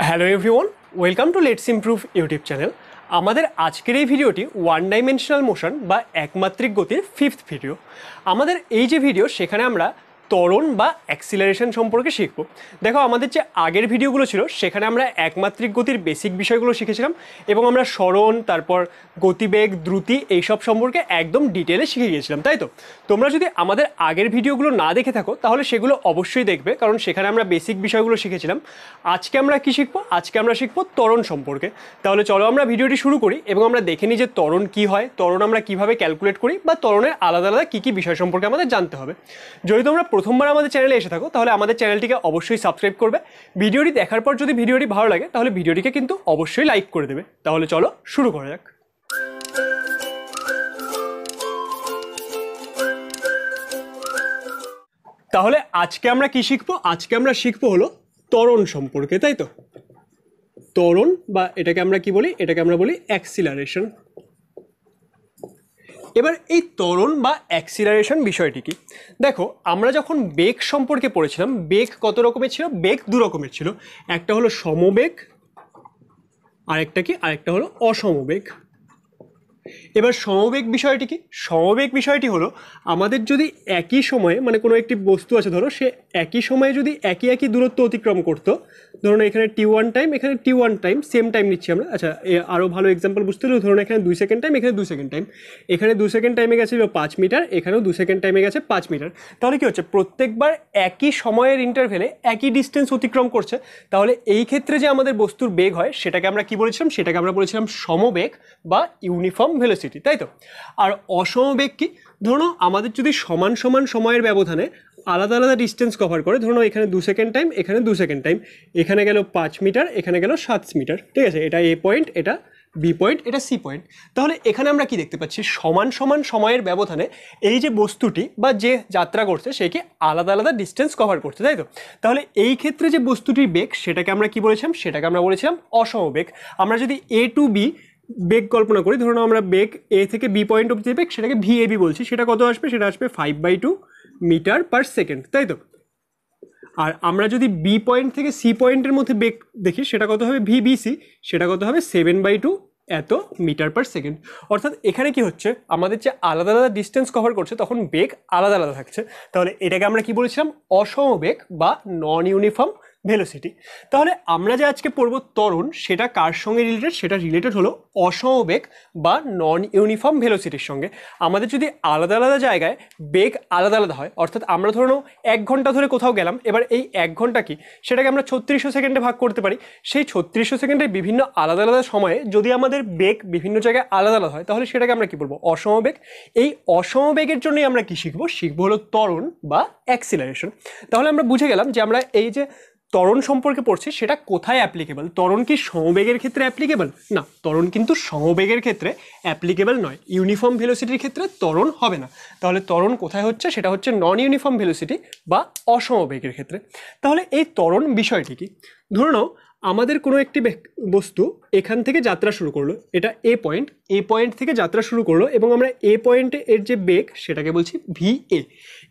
Hello everyone, welcome to let's improve YouTube channel. আমাদের আজকের এই ভিডিওটি ওয়ান ডাইমেনশনাল মোশন বা একমাত্রিক গতির ফিফথ ভিডিও। আমাদের এই যে ভিডিও সেখানে আমরা ত্বরণ বা অ্যাক্সিলারেশন সম্পর্কে শিখব। দেখো, আমাদের যে আগের ভিডিওগুলো ছিল সেখানে আমরা একমাত্রিক গতির বেসিক বিষয়গুলো শিখেছিলাম এবং আমরা সরণ, তারপর গতিবেগ, দ্রুতি এইসব সম্পর্কে একদম ডিটেলে শিখে গিয়েছিলাম, তাই তো? তোমরা যদি আমাদের আগের ভিডিওগুলো না দেখে থাকো তাহলে সেগুলো অবশ্যই দেখবে, কারণ সেখানে আমরা বেসিক বিষয়গুলো শিখেছিলাম। আজকে আমরা কি শিখবো? আজকে আমরা শিখবো ত্বরণ সম্পর্কে। তাহলে চলো আমরা ভিডিওটি শুরু করি এবং আমরা দেখে নিই যে ত্বরণ কী হয়, ত্বরণ আমরা কীভাবে ক্যালকুলেট করি, বা ত্বরণের আলাদা আলাদা কী কী বিষয় সম্পর্কে আমাদের জানতে হবে। যদি তোমরা প্রথমবার আমাদের চ্যানেলে এসে থাকো তাহলে আমাদের চ্যানেলটিকে অবশ্যই সাবস্ক্রাইব করবে। ভিডিওটি দেখার পর যদি ভিডিওটি ভালো লাগে তাহলে ভিডিওটিকে কিন্তু অবশ্যই লাইক করে দেবে। তাহলে চলো শুরু করা যাক। তাহলে আজকে আমরা কি শিখবো? আজকে আমরা শিখবো হলো ত্বরণ সম্পর্কে, তাই তো? ত্বরণ, বা এটাকে আমরা কি বলি? এটাকে আমরা বলি অ্যাক্সিলারেশন। এবার এই ত্বরণ বা অ্যাক্সিলারেশন বিষয়টি কি? দেখো, আমরা যখন বেগ সম্পর্কে পড়েছিলাম, বেগ কত রকমের ছিল? বেগ দু রকমের ছিল। একটা হলো সমবেগ, আরেকটা হলো অসমবেগ। এবার সমবেগ বিষয়টি কি? সমবেগ বিষয়টি হলো আমাদের যদি একই সময়ে, মানে কোনো একটি বস্তু আছে, ধরো সে একই সময়ে যদি একই দূরত্ব অতিক্রম করতো, ধরুন এখানে t1 টাইম, এখানে t1 টাইম, সেম টাইম নিচ্ছি আমরা। আচ্ছা, আরও ভালো এক্সাম্পল বুঝতে হলে ধরুন এখানে 2 সেকেন্ড টাইম, এখানে 2 সেকেন্ড টাইম, এখানে 2 সেকেন্ড টাইমে গেছিলো 5 মিটার, এখানেও 2 সেকেন্ড টাইমে গেছে 5 মিটার। তাহলে কি হচ্ছে? প্রত্যেকবার একই সময়ের ইন্টারভেলে একই ডিস্টেন্স অতিক্রম করছে। তাহলে এই ক্ষেত্রে যে আমাদের বস্তুর বেগ হয় সেটাকে আমরা কি বলেছিলাম? সেটাকে আমরা বলেছিলাম সমবেগ বা ইউনিফর্ম ভেলোসিটি, তাই তো? আর অসমবেগ কি? ধরুন আমাদের যদি সমান সমান সময়ের ব্যবধানে আলাদা আলাদা ডিস্টেন্স কভার করে, ধরুন এখানে 2 সেকেন্ড টাইম, এখানে 2 সেকেন্ড টাইম, এখানে গেল 5 মিটার, এখানে গেল 7 মিটার, ঠিক আছে? এটা এ পয়েন্ট, এটা বি পয়েন্ট, এটা সি পয়েন্ট। তাহলে এখানে আমরা কি দেখতে পাচ্ছি? সমান সমান সময়ের ব্যবধানে এই যে বস্তুটি বা যে যাত্রা করছে সে কি আলাদা আলাদা ডিস্টেন্স কভার করছে, তাই তো? তাহলে এই ক্ষেত্রে যে বস্তুটির বেগ সেটাকে আমরা কি বলেছিলাম? সেটাকে আমরা বলেছিলাম অসমবেগ। আমরা যদি এ টু বি বেগ কল্পনা করি, ধরুন আমরা বেগ এ থেকে বি পয়েন্ট অব্দি যে বেগ সেটাকে ভিএবি বলছি, সেটা কত আসবে? সেটা আসবে 5/2 মিটার পার সেকেন্ড, তাই তো? আর আমরা যদি বি পয়েন্ট থেকে সি পয়েন্টের মধ্যে বেগ দেখি সেটা কত হবে? ভিবিসি, সেটা কত হবে? 7/2 এত মিটার পার সেকেন্ড। অর্থাৎ এখানে কি হচ্ছে? আমাদের যে আলাদা আলাদা ডিস্টেন্স কভার করছে তখন বেগ আলাদা আলাদা থাকছে। তাহলে এটাকে আমরা কি বলেছিলাম? অসমবেগ বা নন ইউনিফর্ম ভেলোসিটি। তাহলে আমরা যে আজকে পড়ব ত্বরণ, সেটা কার সঙ্গে রিলেটেড? সেটা রিলেটেড হলো অসমবেগ বা নন ইউনিফর্ম ভেলোসিটির সঙ্গে। আমাদের যদি আলাদা আলাদা জায়গায় বেগ আলাদা আলাদা হয়, অর্থাৎ আমরা ধরুন 1 ঘন্টা ধরে কোথাও গেলাম, এবার এই 1 ঘন্টা কি সেটাকে আমরা 3600 সেকেন্ডে ভাগ করতে পারি। সেই 3600 সেকেন্ডে বিভিন্ন আলাদা আলাদা সময়ে যদি আমাদের বেগ বিভিন্ন জায়গায় আলাদা আলাদা হয় তাহলে সেটাকে আমরা কি বলবো? অসমবেগ। এই অসমবেগের জন্যই আমরা কি শিখবো? শিখবো হলো ত্বরণ বা অ্যাক্সিলারেশন। তাহলে আমরা বুঝে গেলাম যে আমরা এই যে ত্বরণ সম্পর্কে পড়ছি সেটা কোথায় অ্যাপ্লিকেবল। ত্বরণ কি সমবেগের ক্ষেত্রে অ্যাপ্লিকেবল? না, ত্বরণ কিন্তু সমবেগের ক্ষেত্রে অ্যাপ্লিকেবল নয়। ইউনিফর্ম ভেলোসিটির ক্ষেত্রে ত্বরণ হবে না। তাহলে ত্বরণ কোথায় হচ্ছে? সেটা হচ্ছে নন ইউনিফর্ম ভেলোসিটি বা অসমবেগের ক্ষেত্রে। তাহলে এই ত্বরণ বিষয়টি কি? ধরে নাও আমাদের কোনো একটি বস্তু এখান থেকে যাত্রা শুরু করলো, এটা এ পয়েন্ট থেকে যাত্রা শুরু করলো এবং আমরা এ পয়েন্টে এর যে বেগ সেটাকে বলছি ভি এ।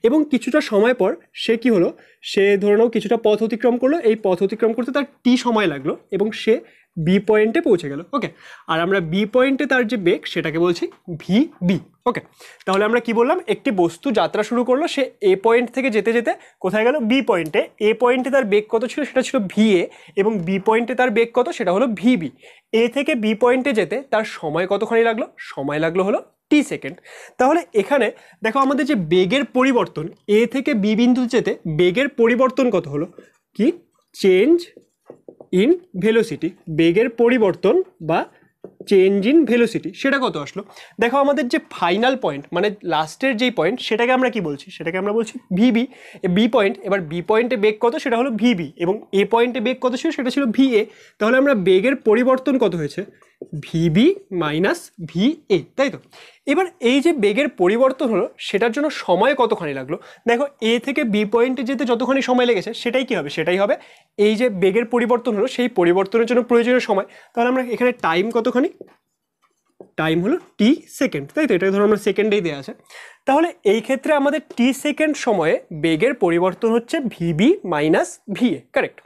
এবং কিছুটা সময় পর সে কি হলো? সে ধরে নাও কিছুটা পথ অতিক্রম করলো, এই পথ অতিক্রম করতে তার টি সময় লাগলো এবং সে বি পয়েন্টে পৌঁছে গেল, ওকে? আর আমরা বি পয়েন্টে তার যে বেগ সেটাকে বলছি ভি বি, ওকে? তাহলে আমরা কি বললাম? একটি বস্তু যাত্রা শুরু করলো, সে এ পয়েন্ট থেকে যেতে যেতে কোথায় গেল? বি পয়েন্টে। এ পয়েন্টে তার বেগ কত ছিল? সেটা ছিল ভি এ, এবং বি পয়েন্টে তার বেগ কত? সেটা হলো ভি বি। এ থেকে বি পয়েন্টে যেতে তার সময় কতখানি লাগলো? সময় লাগলো হলো টি সেকেন্ড। তাহলে এখানে দেখো আমাদের যে বেগের পরিবর্তন, এ থেকে বি বিন্দু যেতে বেগের পরিবর্তন কত হলো? কি? Change in velocity. বেগের পরিবর্তন বা চেঞ্জ ইন ভেলোসিটি সেটা কত আসলো? দেখো আমাদের যে ফাইনাল পয়েন্ট, মানে লাস্টের যেই পয়েন্ট, সেটাকে আমরা কি বলছি? সেটাকে আমরা বলছি ভিবি, বি পয়েন্ট। এবার বি পয়েন্টে বেগ কত? সেটা হলো ভিবি, এবং এ পয়েন্টে বেগ কত ছিল? সেটা ছিল ভি এ। তাহলে আমরা বেগের পরিবর্তন কত হয়েছে? ভিবি মাইনাস ভি এ, তাই তো? এবার এই যে বেগের পরিবর্তন হলো সেটার জন্য সময় কতখানি লাগলো? দেখো, এ থেকে বি পয়েন্টে যেতে যতখানি সময় লেগেছে সেটাই কি হবে? সেটাই হবে এই যে বেগের পরিবর্তন হলো সেই পরিবর্তনের জন্য প্রয়োজনীয় সময়। তাহলে আমরা এখানে টাইম কতখানি? টাইম হলো টি সেকেন্ড, তাই তো? এটা ধরো আমরা সেকেন্ডেই দেওয়া আছে। তাহলে এই ক্ষেত্রে আমাদের টি সেকেন্ড সময়ে বেগের পরিবর্তন হচ্ছে ভিবি মাইনাস ভিএ, কারেক্ট?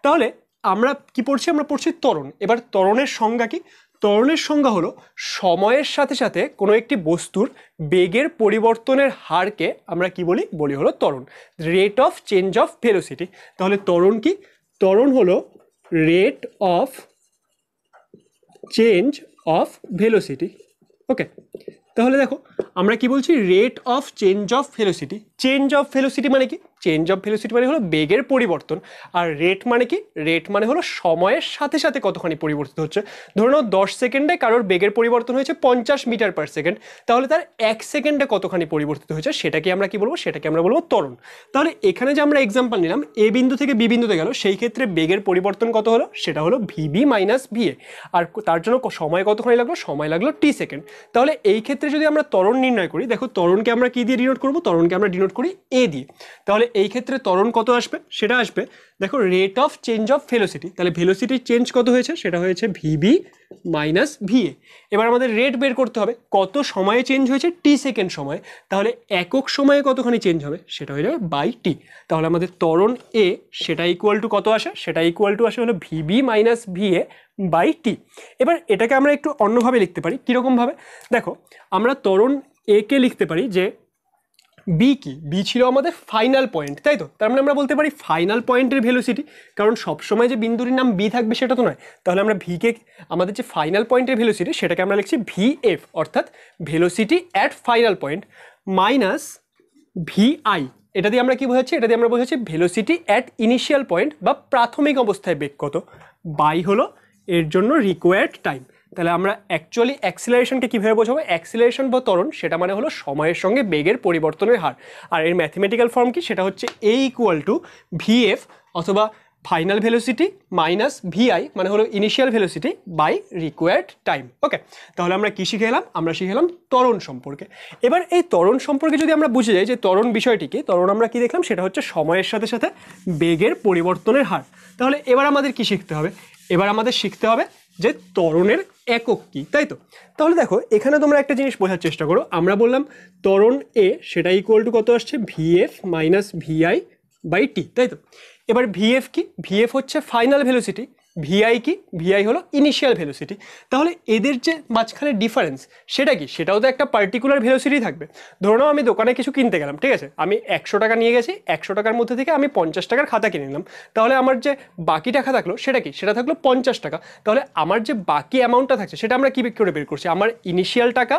তাহলে আমরা কি পড়ছি, আমরা পড়ছি ত্বরণ। এবার ত্বরণের সংজ্ঞা কি? ত্বরণের সংজ্ঞা হলো সময়ের সাথে সাথে কোনো একটি বস্তুর বেগের পরিবর্তনের হারকে আমরা কি বলি, বলি হলো ত্বরণ, rate of change of velocity. তাহলে ত্বরণ কি? ত্বরণ হলো rate of change of velocity. Okay, তাহলে দেখো আমরা কি বলছি, rate of change of velocity. Change of velocity মানে কি? চেঞ্জ অফ ভেলোসিটি মানে হলো বেগের পরিবর্তন। আর রেট মানে কি? রেট মানে হলো সময়ের সাথে সাথে কতখানি পরিবর্তিত হচ্ছে। ধরে নাও 10 সেকেন্ডে কারোর বেগের পরিবর্তন হয়েছে 50 মিটার পার সেকেন্ড, তাহলে তার 1 সেকেন্ডে কতখানি পরিবর্তিত হয়েছে সেটাকে আমরা কি বলবো, সেটাকে আমরা বলবো ত্বরণ। তাহলে এখানে যে আমরা এক্সাম্পল নিলাম এ বিন্দু থেকে বি বিন্দুতে গেল, সেই ক্ষেত্রে বেগের পরিবর্তন কত হলো, সেটা হলো ভিবি মাইনাস ভিএ। আর তার জন্য সময় কতখানি লাগলো, সময় লাগলো টি সেকেন্ড। তাহলে এই ক্ষেত্রে যদি আমরা ত্বরণ নির্ণয় করি, দেখো ত্বরণকে আমরা কি দিয়ে ডিনোট করবো, ত্বরণকে আমরা ডিনোট করি এ দিয়ে। তাহলে এই ক্ষেত্রে ত্বরণ কত আসবে, সেটা আসবে দেখো rate of change of velocity. তাহলে ভেলোসিটির চেঞ্জ কত হয়েছে, সেটা হয়েছে ভিবি মাইনাস ভিএ। এবার আমাদের রেট বের করতে হবে, কত সময়ে চেঞ্জ হয়েছে, টি সেকেন্ড সময়ে। তাহলে একক সময়ে কতখানি চেঞ্জ হবে, সেটা হয়ে যাবে বাই টি। তাহলে আমাদের ত্বরণ এ সেটা ইকুয়াল টু কত আসে, সেটা ইকুয়াল টু আসে হলো VB minus VA by T. এবার এটাকে আমরা একটু অন্যভাবে লিখতে পারি। কীরকমভাবে? দেখো আমরা ত্বরণ এ কে লিখতে পারি যে বি কি, বি ছিল আমাদের ফাইনাল পয়েন্ট, তাই তো? তার মানে আমরা বলতে পারি ফাইনাল পয়েন্টের ভেলোসিটি, কারণ সবসময় যে বিন্দুটির নাম বি থাকবে সেটা তো নয়। তাহলে আমরা ভিকে, আমাদের যে ফাইনাল পয়েন্টের ভেলোসিটি সেটাকে আমরা লিখছি ভি এফ, অর্থাৎ velocity at final point, minus VI. এটা দিয়ে আমরা কি বোঝাচ্ছি, এটা দিয়ে আমরা বোঝাচ্ছি ভেলোসিটি অ্যাট ইনিশিয়াল পয়েন্ট বা প্রাথমিক অবস্থায় বেগ কত, বাই হলো এর জন্য রিকোয়ার্ড টাইম। তাহলে আমরা অ্যাকচুয়ালি অ্যাক্সিলারেশনকে কীভাবে বোঝাবো, অ্যাক্সিলারেশন বা ত্বরণ সেটা মানে হলো সময়ের সঙ্গে বেগের পরিবর্তনের হার। আর এর ম্যাথমেটিক্যাল ফর্ম কি, সেটা হচ্ছে এ ইকুয়াল টু ভিএফ অথবা ফাইনাল ভেলোসিটি মাইনাস ভিআই মানে হলো initial velocity by required time. Okay, তাহলে আমরা কি শিখে এলাম, আমরা শিখে এলাম ত্বরণ সম্পর্কে। এবার এই ত্বরণ সম্পর্কে যদি আমরা বুঝে যাই যে ত্বরণ বিষয়টিকে, ত্বরণ আমরা কি দেখলাম, সেটা হচ্ছে সময়ের সাথে সাথে বেগের পরিবর্তনের হার। তাহলে এবার আমাদের কি শিখতে হবে, এবার আমাদের শিখতে হবে যে ত্বরণের একক কি, তাই তো? তাহলে দেখো এখানে তোমরা একটা জিনিস বোঝার চেষ্টা করো। আমরা বললাম ত্বরণ এ সেটা ইকুয়াল টু কত আসছে, VF minus Vi by T, তাই তো? এবার ভিএফ কি, ভিএফ হচ্ছে ফাইনাল ভেলোসিটি, ভিআই কি, ভিআই হলো ইনিশিয়াল ভেলোসিটি। তাহলে এদের যে মাঝখানে ডিফারেন্স সেটা কি, সেটাও তো একটা পার্টিকুলার ভেলোসিটি থাকবে। ধরো নাও আমি দোকানে কিছু কিনতে গেলাম, ঠিক আছে, আমি 100 টাকা নিয়ে গেছি, 100 টাকার মধ্যে থেকে আমি 50 টাকার খাতা কিনে নিলাম। তাহলে আমার যে বাকি টাকা থাকলো সেটা কি, সেটা থাকলো 50 টাকা। তাহলে আমার যে বাকি অ্যামাউন্টটা থাকছে সেটা আমরা কি করে বের করছি, আমার ইনিশিয়াল টাকা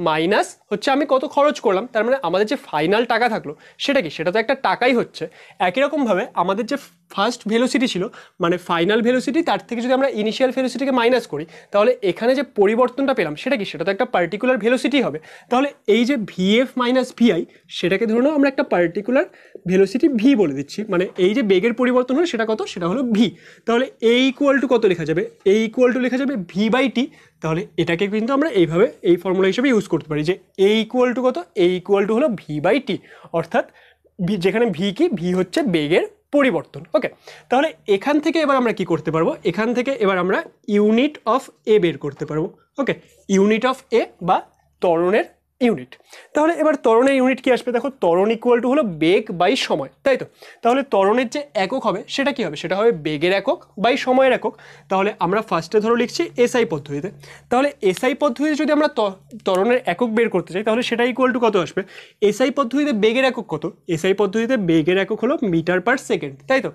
মাইনাস হচ্ছে আমি কত খরচ করলাম, তার মানে আমাদের যে ফাইনাল টাকা থাকলো সেটা কি, সেটা তো একটা টাকাই হচ্ছে। একই রকমভাবে আমাদের যে ফার্স্ট ভেলোসিটি ছিল মানে ফাইনাল ভেলোসিটি, তার থেকে যদি আমরা ইনিশিয়াল ভেলোসিটিকে মাইনাস করি তাহলে এখানে যে পরিবর্তনটা পেলাম সেটা কি, সেটা তো একটা পার্টিকুলার ভেলোসিটি হবে। তাহলে এই যে ভিএফ মাইনাস ভিআই সেটাকে ধরে নাও আমরা একটা পার্টিকুলার ভেলোসিটি ভি বলে দিচ্ছি, মানে এই যে বেগের পরিবর্তন হলো সেটা কত, সেটা হলো ভি। তাহলে এ ইকুয়াল টু কত লেখা যাবে, এ ইকুয়াল টু লেখা যাবে ভি বাই টি। তাহলে এটাকে কিন্তু আমরা এইভাবে এই ফর্মুলা হিসেবে ইউজ করতে পারি যে এ ইকুয়াল টু কত, এ ইকুয়াল টু হলো ভি বাই টি, অর্থাৎ যেখানে ভি কি, ভি হচ্ছে বেগের পরিবর্তন। ওকে, তাহলে এখান থেকে এবার আমরা কি করতে পারবো, এখান থেকে এবার আমরা ইউনিট অফ এ বের করতে পারবো। ওকে, ইউনিট অফ এ বা ত্বরণের ইউনিট। তাহলে এবার ত্বরণের ইউনিট কি আসবে, দেখো ত্বরণ ইকুয়াল টু হলো বেগ বাই সময়, তাই তো? তাহলে ত্বরণের যে একক হবে সেটা কি হবে, সেটা হবে বেগের একক বাই সময়ের একক। তাহলে আমরা ফার্স্টে ধরো লিখছি এসআই পদ্ধতিতে। তাহলে এসআই পদ্ধতিতে যদি আমরা ত্বরণের একক বের করতে চাই তাহলে সেটা ইকুয়াল টু কত আসবে, এসআই পদ্ধতিতে বেগের একক কত, এসআই পদ্ধতিতে বেগের একক হলো মিটার পার সেকেন্ড, তাই তো?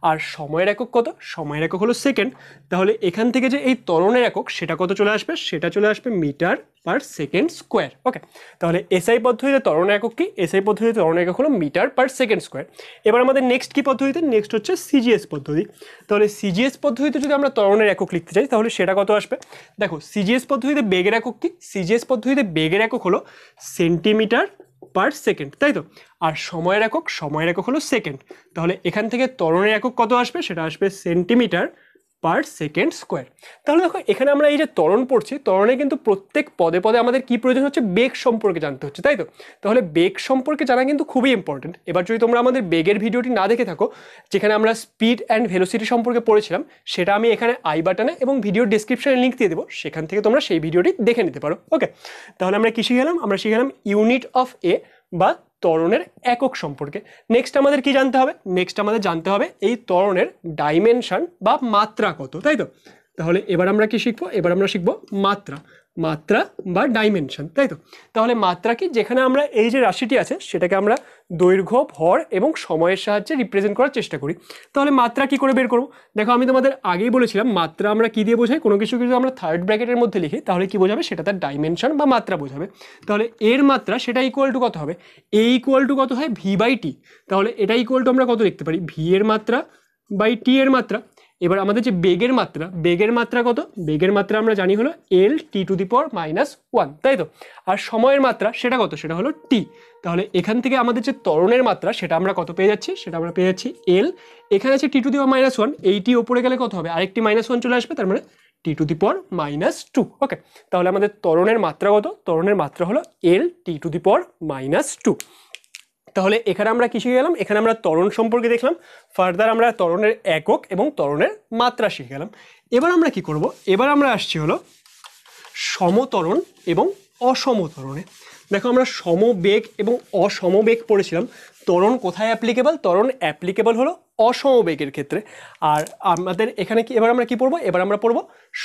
আর সময়ের একক কত, সময়ের একক হলো সেকেন্ড। তাহলে এখান থেকে যে এই ত্বরণের একক সেটা কত চলে আসবে, সেটা চলে আসবে metre per second square. Okay, তাহলে এসআই পদ্ধতিতে ত্বরণের একক কি, এসআই পদ্ধতিতে ত্বরণের একক হলো মিটার পার সেকেন্ড স্কোয়ার। এবার আমাদের নেক্সট কি পদ্ধতিতে, নেক্সট হচ্ছে সিজিএস পদ্ধতি। তাহলে সিজিএস পদ্ধতিতে যদি আমরা ত্বরণের একক লিখতে চাই তাহলে সেটা কত আসবে, দেখো সিজিএস পদ্ধতিতে বেগের একক কি, সিজিএস পদ্ধতিতে বেগের একক হলো সেন্টিমিটার পার সেকেন্ড, তাই তো? আর সময়ের একক, সময়ের একক হলো সেকেন্ড। তাহলে এখান থেকে ত্বরণের একক কত আসবে, সেটা আসবে সেন্টিমিটার পার সেকেন্ড স্কোয়ার। তাহলে দেখো এখানে আমরা এই যে ত্বরণ পড়ছি, ত্বরণে কিন্তু প্রত্যেক পদে পদে আমাদের কি প্রয়োজন হচ্ছে, বেগ সম্পর্কে জানতে হচ্ছে, তাই তো? তাহলে বেগ সম্পর্কে জানা কিন্তু খুবই ইম্পর্টেন্ট। এবার যদি তোমরা আমাদের বেগের ভিডিওটি না দেখে থাকো, যেখানে আমরা স্পিড অ্যান্ড ভেলোসিটি সম্পর্কে পড়েছিলাম, সেটা আমি এখানে আই বাটনে এবং ভিডিওর ডেসক্রিপশনে লিঙ্ক দিয়ে দেবো, সেখান থেকে তোমরা সেই ভিডিওটি দেখে নিতে পারো। ওকে, তাহলে আমরা কি শিখে গেলাম, আমরা শিখে গেলাম ইউনিট অফ এ বা ত্বরণের একক সম্পর্কে। নেক্সট আমাদের কি জানতে হবে? নেক্সট আমাদের জানতে হবে এই ত্বরণের ডাইমেনশন বা মাত্রা কত, তাই তো? তাহলে এবার আমরা কি শিখবো? এবার আমরা শিখবো মাত্রা, মাত্রা বা ডাইমেনশন, তাই তো? তাহলে মাত্রা কি? যেখানে আমরা এই যে রাশিটি আছে সেটাকে আমরা দৈর্ঘ্য, ভর এবং সময়ের সাহায্যে রিপ্রেজেন্ট করার চেষ্টা করি। তাহলে মাত্রা কি করে বের করবো? দেখো আমি তোমাদের আগেই বলেছিলাম মাত্রা আমরা কি দিয়ে বোঝাই? কোনো কিছু যদি আমরা থার্ড ব্র্যাকেটের মধ্যে লিখি তাহলে কি বোঝাবে? সেটা তার ডাইমেনশন বা মাত্রা বোঝাবে। তাহলে এর মাত্রা সেটা ইকুয়াল টু কত হবে? এ ইকুয়াল টু কত হয়? V by T. তাহলে এটা ইকুয়াল টু আমরা কত লিখতে পারি? ভি এর মাত্রা বাই টি এর মাত্রা। এবার আমাদের যে বেগের মাত্রা, বেগের মাত্রা কত? বেগের মাত্রা আমরা জানি হলো এল টি টু দি পাওয়ার -1, তাই তো? আর সময়ের মাত্রা সেটা কত? সেটা হলো টি। তাহলে এখান থেকে আমাদের যে ত্বরণের মাত্রা সেটা আমরা কত পেয়ে যাচ্ছি? সেটা আমরা পেয়ে যাচ্ছি এল, এখানে আছে টি টু দি পাওয়ার -1, এই টি ওপরে গেলে কত হবে? আরেকটি -1 চলে আসবে, তার মানে টি টু দি পাওয়ার -2। ওকে, তাহলে আমাদের ত্বরণের মাত্রা কত? ত্বরণের মাত্রা হলো এল টি টু দি পাওয়ার -2। তাহলে এখানে আমরা কি শিখে গেলাম? এখানে আমরা ত্বরণ সম্পর্কে দেখলাম, ফার্দার আমরা ত্বরণের একক এবং ত্বরণের মাত্রা শিখে গেলাম। এবার আমরা কি করব? এবার আমরা আসছি হলো সমত্বরণ এবং অসমত্বরণে। দেখো আমরা সমবেগ এবং অসমবেগ পড়েছিলাম। ত্বরণ কোথায় অ্যাপ্লিকেবল? ত্বরণ অ্যাপ্লিকেবল হলো অসমবেগের ক্ষেত্রে। আর আমাদের এখানে কি এবার আমরা কি পড়বো? এবার আমরা পড়বো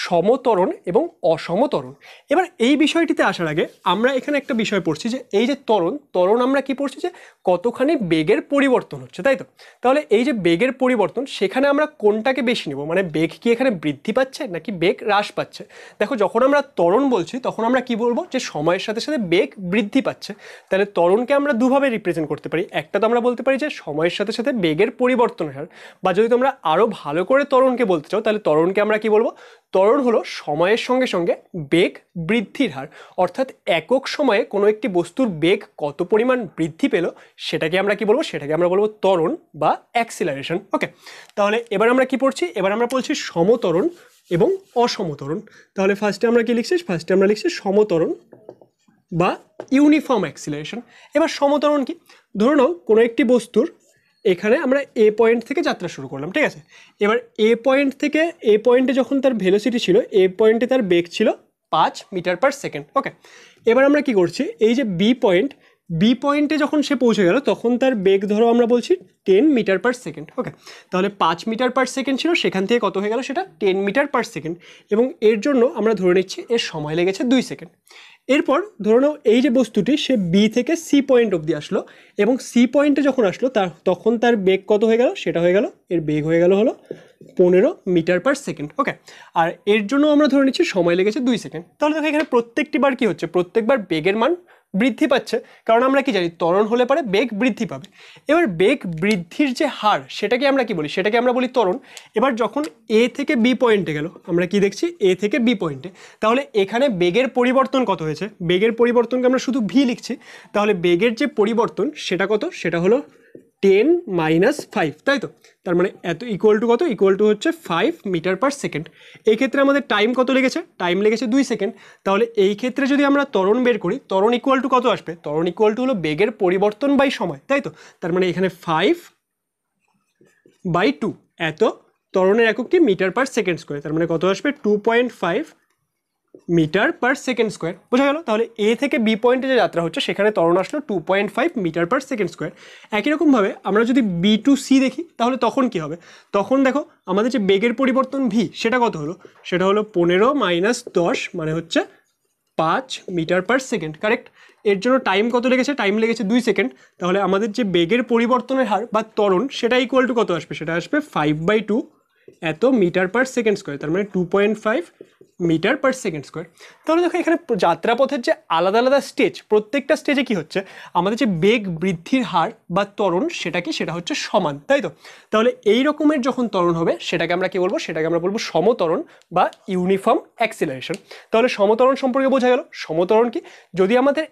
সমত্বরণ এবং অসমত্বরণ। এবার এই বিষয়টিতে আসার আগে আমরা এখানে একটা বিষয় পড়ছি যে এই যে ত্বরণ, ত্বরণ আমরা কি পড়ছি? যে কতখানি বেগের পরিবর্তন হচ্ছে, তাই তো? তাহলে এই যে বেগের পরিবর্তন, সেখানে আমরা কোনটাকে বেশি নেব? মানে বেগ কি এখানে বৃদ্ধি পাচ্ছে নাকি বেগ হ্রাস পাচ্ছে? দেখো যখন আমরা ত্বরণ বলছি তখন আমরা কি বলবো? যে সময়ের সাথে সাথে বেগ বৃদ্ধি পাচ্ছে। তাহলে ত্বরণকে আমরা দুভাবে রিপ্রেজেন্ট করতে পারি। একটা তো আমরা বলতে পারি যে সময়ের সাথে সাথে বেগের পরিবর্তনের হার, বা যদি তোমরা আরো ভালো করে ত্বরণকে বলতে চাও তাহলে ত্বরণকে আমরা কি বলবো? ত্বরণ হলো সময়ের সঙ্গে সঙ্গে বেগ বৃদ্ধির হার। অর্থাৎ একক সময়ে কোনো একটি বস্তুর বেগ কত পরিমাণ বৃদ্ধি পেল সেটাকে আমরা কি বলবো? সেটাকে আমরা বলবো ত্বরণ বা অ্যাক্সিলারেশন। ওকে, তাহলে এবার আমরা কি পড়ছি? এবার আমরা পড়ছি সমত্বরণ এবং অসমত্বরণ। তাহলে ফার্স্টে আমরা কি লিখছি? ফার্স্টে আমরা লিখছি সমত্বরণ বা ইউনিফর্ম অ্যাক্সিলারেশন। এবার সমত্বরণ কি? ধরে নাও কোনো একটি বস্তুর এখানে আমরা এ পয়েন্ট থেকে যাত্রা শুরু করলাম, ঠিক আছে? এবার এ পয়েন্ট থেকে এ পয়েন্টে যখন তার ভেলোসিটি ছিল, এ পয়েন্টে তার বেগ ছিল 5 মিটার পার সেকেন্ড। ওকে, এবার আমরা কি করছি? এই যে বি পয়েন্টে যখন সে পৌঁছে গেল তখন তার বেগ ধরো আমরা বলছি 10 মিটার পার সেকেন্ড। ওকে, তাহলে 5 মিটার পার সেকেন্ড ছিল, সেখান থেকে কত হয়ে গেল? সেটা 10 মিটার পার সেকেন্ড। এবং এর জন্য আমরা ধরে নিচ্ছি এর সময় লেগেছে 2 সেকেন্ড। এরপর ধরে নাও এই যে বস্তুটি সে বি থেকে সি পয়েন্ট অবধি আসলো, এবং সি পয়েন্টে যখন আসলো তখন তার বেগ কত হয়ে গেল? সেটা হয়ে গেল, এর বেগ হয়ে গেল হলো 15 মিটার পার সেকেন্ড। ওকে, আর এর জন্য আমরা ধরে নিচ্ছি সময় লেগেছে 2 সেকেন্ড। তাহলে দেখো এখানে প্রত্যেকটি বার কি হচ্ছে? প্রত্যেকবার বেগের মান বৃদ্ধি পাচ্ছে, কারণ আমরা কি জানি ত্বরণ হলে পরে বেগ বৃদ্ধি পাবে। এবার বেগ বৃদ্ধির যে হার সেটাকে আমরা কি বলি? সেটাকে আমরা বলি ত্বরণ। এবার যখন এ থেকে বি পয়েন্টে গেল, আমরা কি দেখছি? এ থেকে বি পয়েন্টে, তাহলে এখানে বেগের পরিবর্তন কত হয়েছে? বেগের পরিবর্তনকে আমরা শুধু ভি লিখছি। তাহলে বেগের যে পরিবর্তন সেটা কত? সেটা হলো 10 - 5, তাই তো? তার মানে এত ইকুয়াল টু কত? ইকুয়াল টু হচ্ছে 5 মিটার পার সেকেন্ড। এই ক্ষেত্রে আমাদের টাইম কত লেগেছে? টাইম লেগেছে 2 সেকেন্ড। তাহলে এই ক্ষেত্রে যদি আমরা ত্বরণ বের করি, ত্বরণ ইকুয়াল টু কত আসবে? ত্বরণ ইকুয়াল টু হলো বেগের পরিবর্তন বাই সময়, তাই তো? তার মানে এখানে 5/2, এত ত্বরণের একক কি? Metre per second square. তার মানে কত আসবে? 2.5 মিটার পার সেকেন্ড স্কোয়ার। বোঝা গেল? তাহলে এ থেকে বি পয়েন্টে যে যাত্রা হচ্ছে সেখানে ত্বরণ আসলো 2.5 মিটার পার সেকেন্ড স্কোয়ার। একই রকমভাবে আমরা যদি বি টু সি দেখি তাহলে তখন কি হবে? তখন দেখো আমাদের যে বেগের পরিবর্তন ভি সেটা কত হলো? সেটা হলো 15 - 10, মানে হচ্ছে 5 মিটার পার সেকেন্ড। কারেক্ট? এর জন্য টাইম কত লেগেছে? টাইম লেগেছে 2 সেকেন্ড। তাহলে আমাদের যে বেগের পরিবর্তনের হার বা ত্বরণ সেটা ইকুয়াল টু কত আসবে? সেটা আসবে 5/2 এত মিটার পার সেকেন্ড স্কোয়ার। তার মানে 2.5 মিটার পার সেকেন্ড স্কোয়ার। তাহলে দেখো এখানে যাত্রাপথের যে আলাদা আলাদা স্টেজ, প্রত্যেকটা স্টেজে কি হচ্ছে? আমাদের যে বেগ বৃদ্ধির হার বা ত্বরণ সেটা কি? সেটা হচ্ছে সমান, তাই তো? তাহলে এই রকমের যখন ত্বরণ হবে সেটাকে আমরা কি বলবো? সেটাকে আমরা বলবো সমত্বরণ বা ইউনিফর্ম অ্যাক্সিলারেশন। তাহলে সমত্বরণ সম্পর্কে বোঝা গেল। সমত্বরণ কি? যদি আমাদের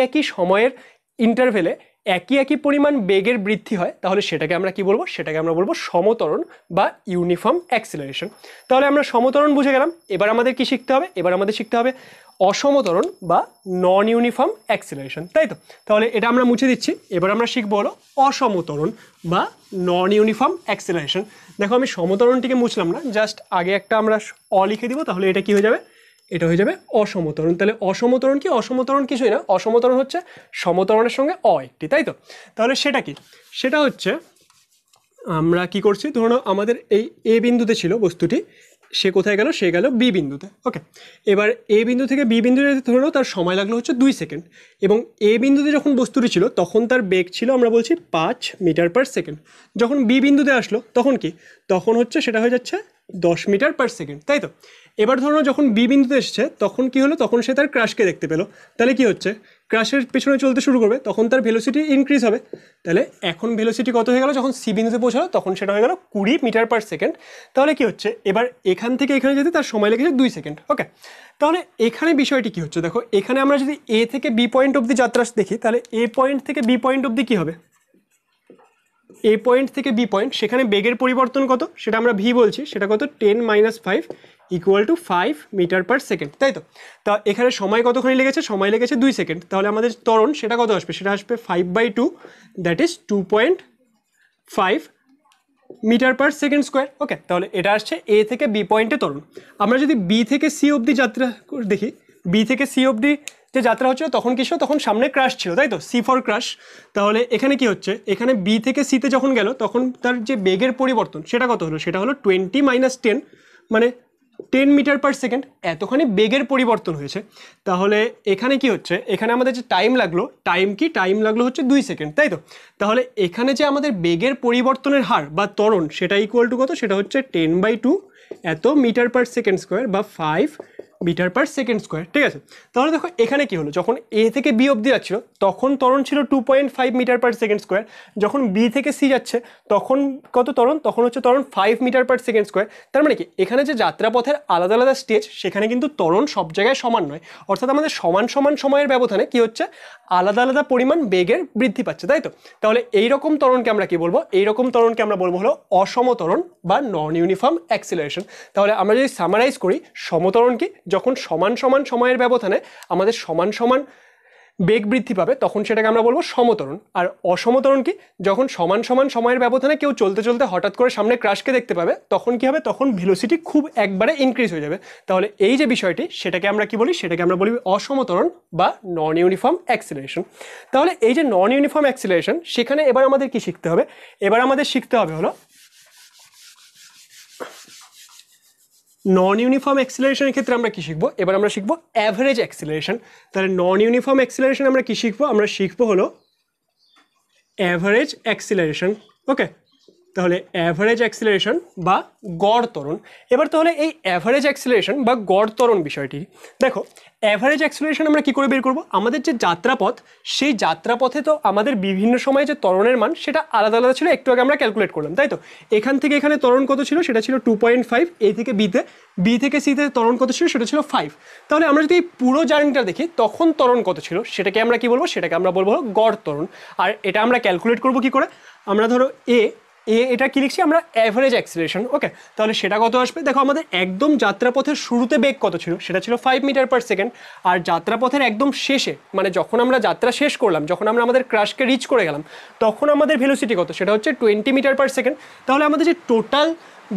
একই সময়ের ইন্টারভেলে একই পরিমাণ বেগের বৃদ্ধি হয় তাহলে সেটাকে আমরা কি বলবো? সেটাকে আমরা বলবো সমত্বরণ বা ইউনিফর্ম অ্যাক্সিলারেশন। তাহলে আমরা সমত্বরণ বুঝে গেলাম। এবার আমাদের কি শিখতে হবে? এবার আমাদের শিখতে হবে অসমত্বরণ বা নন ইউনিফর্ম অ্যাক্সিলারেশন, তাই তো? তাহলে এটা আমরা মুছে দিচ্ছি। এবার আমরা শিখবো হলো অসমত্বরণ বা নন ইউনিফর্ম অ্যাক্সিলারেশন। দেখো আমি সমত্বরণটিকে মুছলাম না, জাস্ট আগে একটা আমরা লিখে দিব, তাহলে এটা কি হয়ে যাবে? এটা হয়ে যাবে অসমতরণ। তাহলে অসমতরণ কি? অসমতরণ কিছুই না, অসমতরণ হচ্ছে সমতরণের সঙ্গে একটি, তাই তো? তাহলে সেটা কি? সেটা হচ্ছে আমরা কি করছি, ধরুন আমাদের এই এ বিন্দুতে ছিল বস্তুটি, সে কোথায় গেল? সে গেল বি বিন্দুতে। ওকে, এবার এ বিন্দু থেকে বি বিন্দুতে ধরো তার সময় লাগলো হচ্ছে 2 সেকেন্ড, এবং এ বিন্দুতে যখন বস্তুটি ছিল তখন তার বেগ ছিল আমরা বলছি 5 মিটার পার সেকেন্ড। যখন বি বিন্দুতে আসলো তখন কি? তখন হচ্ছে সেটা হয়ে যাচ্ছে 10 মিটার পার সেকেন্ড, তাই তো? এবার ধরো যখন বি বিন্দুতে এসছে তখন কি হলো? তখন সে তার ক্রাশকে দেখতে পেলো। তাহলে কি হচ্ছে? ক্রাশের পেছনে চলতে শুরু করবে, তখন তার ভেলোসিটি ইনক্রিজ হবে। তাহলে এখন ভেলোসিটি কত হয়ে গেল? যখন সি বিন্দুতে পৌঁছালো তখন সেটা হয়ে গেল 20 মিটার পার সেকেন্ড। তাহলে কি হচ্ছে? এবার এখান থেকে এখানে যেতে তার সময় লেগেছে 2 সেকেন্ড। ওকে, তাহলে এখানে বিষয়টি কি হচ্ছে দেখো, এখানে আমরা যদি এ থেকে বি পয়েন্ট অবধি যাত্রা দেখি, তাহলে এ পয়েন্ট থেকে বি পয়েন্ট অবধি কি হবে? এ পয়েন্ট থেকে বি পয়েন্ট, সেখানে বেগের পরিবর্তন কত সেটা আমরা ভি বলছি, সেটা কত? 10 - 5 = 5 মিটার পার সেকেন্ড, তাই তো? তা এখানে সময় কতক্ষণ লেগেছে? সময় লেগেছে 2 সেকেন্ড। তাহলে আমাদের ত্বরণ সেটা কত আসবে? সেটা আসবে 5/2, that is 2.5 metre per second square. Okay, তাহলে এটা আসছে এ থেকে বি পয়েন্টে ত্বরণ। আমরা যদি বি থেকে সি অবধি যাত্রা দেখি, বি থেকে সি অবধি যে যাত্রা হচ্ছিল তখন কি ছিল? তখন সামনে ক্রাশ ছিল, তাই তো? C for crush. তাহলে এখানে কি হচ্ছে? এখানে বি থেকে সিতে যখন গেল তখন তার যে বেগের পরিবর্তন সেটা কত হলো? সেটা হলো 20 - 10, মানে 10 মিটার পার সেকেন্ড। এতখানি বেগের পরিবর্তন হয়েছে। তাহলে এখানে কি হচ্ছে? এখানে আমাদের যে টাইম লাগলো, টাইম কি? টাইম লাগলো হচ্ছে 2 সেকেন্ড, তাই তো? তাহলে এখানে যে আমাদের বেগের পরিবর্তনের হার বা ত্বরণ সেটা ইকুয়াল টু কত? সেটা হচ্ছে 10/2 এত মিটার পার সেকেন্ড স্কোয়ার বা 5 মিটার পার সেকেন্ড স্কোয়ার, ঠিক আছে? তাহলে দেখো এখানে কি হলো, যখন এ থেকে বি অবধি যাচ্ছিল তখন ত্বরণ ছিল 2.5 মিটার পার সেকেন্ড স্কোয়ার। যখন বি থেকে সি যাচ্ছে তখন কত ত্বরণ? তখন হচ্ছে ত্বরণ 5 মিটার পার সেকেন্ড স্কোয়ার। তার মানে কি? এখানে যে যাত্রাপথের আলাদা আলাদা স্টেজ, সেখানে কিন্তু ত্বরণ সব জায়গায় সমান নয়। অর্থাৎ আমাদের সমান সমান সময়ের ব্যবধানে কি হচ্ছে? আলাদা আলাদা পরিমাণ বেগের বৃদ্ধি পাচ্ছে, তাই তো? তাহলে এইরকম ত্বরণকে আমরা কি বলবো? এইরকম ত্বরণকে আমরা বলবো হলো অসমত্বরণ বা নন ইউনিফর্ম অ্যাক্সিলারেশন। তাহলে আমরা যদি সামারাইজ করি, সমত্বরণ কি? যখন সমান সমান সময়ের ব্যবধানে আমাদের সমান সমান বেগ বৃদ্ধি পাবে তখন সেটাকে আমরা বলবো সমত্বরণ। আর অসমত্বরণ কি? যখন সমান সমান সময়ের ব্যবধানে কেউ চলতে চলতে হঠাৎ করে সামনে ক্রাশকে দেখতে পাবে তখন কি হবে? তখন ভেলোসিটি খুব একবারে ইনক্রিজ হয়ে যাবে। তাহলে এই যে বিষয়টি, সেটাকে আমরা কি বলি? সেটাকে আমরা বলি অসমত্বরণ বা নন ইউনিফর্ম অ্যাক্সিলারেশন। তাহলে এই যে নন ইউনিফর্ম অ্যাক্সিলারেশন, সেখানে এবার আমাদের কি শিখতে হবে? এবার আমাদের শিখতে হবে হলো নন ইউনিফর্ম অ্যাক্সিলারেশনের ক্ষেত্রে আমরা কি শিখবো? এবার আমরা শিখবো অ্যাভারেজ অ্যাক্সিলারেশন। তাহলে নন ইউনিফর্ম অ্যাক্সিলারেশন আমরা কি শিখবো? আমরা শিখবো হলো অ্যাভারেজ অ্যাক্সিলারেশন। ওকে, তাহলে অ্যাভারেজ অ্যাক্সিলারেশন বা গড় ত্বরণ। এবার তাহলে এই অ্যাভারেজ অ্যাক্সিলারেশন বা গড় ত্বরণ বিষয়টি দেখো, অ্যাভারেজ অ্যাক্সিলারেশন আমরা কি করে বের করব? আমাদের যে যাত্রাপথ, সেই যাত্রাপথে তো আমাদের বিভিন্ন সময়ে যে ত্বরণের মান সেটা আলাদা আলাদা ছিল, একটু আগে আমরা ক্যালকুলেট করলাম, তাই তো? এখান থেকে এখানে ত্বরণ কত ছিল? সেটা ছিল 2.5। এ থেকে বিতে, বি থেকে সিতে ত্বরণ কত ছিল? সেটা ছিল 5। তাহলে আমরা যদি এই পুরো জার্নিটা দেখি তখন ত্বরণ কত ছিল সেটাকে আমরা কি বলবো? সেটাকে আমরা বলবো গড় ত্বরণ। আর এটা আমরা ক্যালকুলেট করব কি করে? আমরা ধরো এটা কি লিখছি আমরা? Average acceleration. ওকে, তাহলে সেটা কত আসবে? দেখো আমাদের একদম যাত্রাপথের শুরুতে বেগ কত ছিল? সেটা ছিল 5 মিটার পার সেকেন্ড। আর যাত্রাপথের একদম শেষে, মানে যখন আমরা যাত্রা শেষ করলাম, যখন আমরা আমাদের ক্রাশকে রিচ করে গেলাম, তখন আমাদের ভেলোসিটি কত? সেটা হচ্ছে 20 মিটার পার সেকেন্ড। তাহলে আমাদের যে টোটাল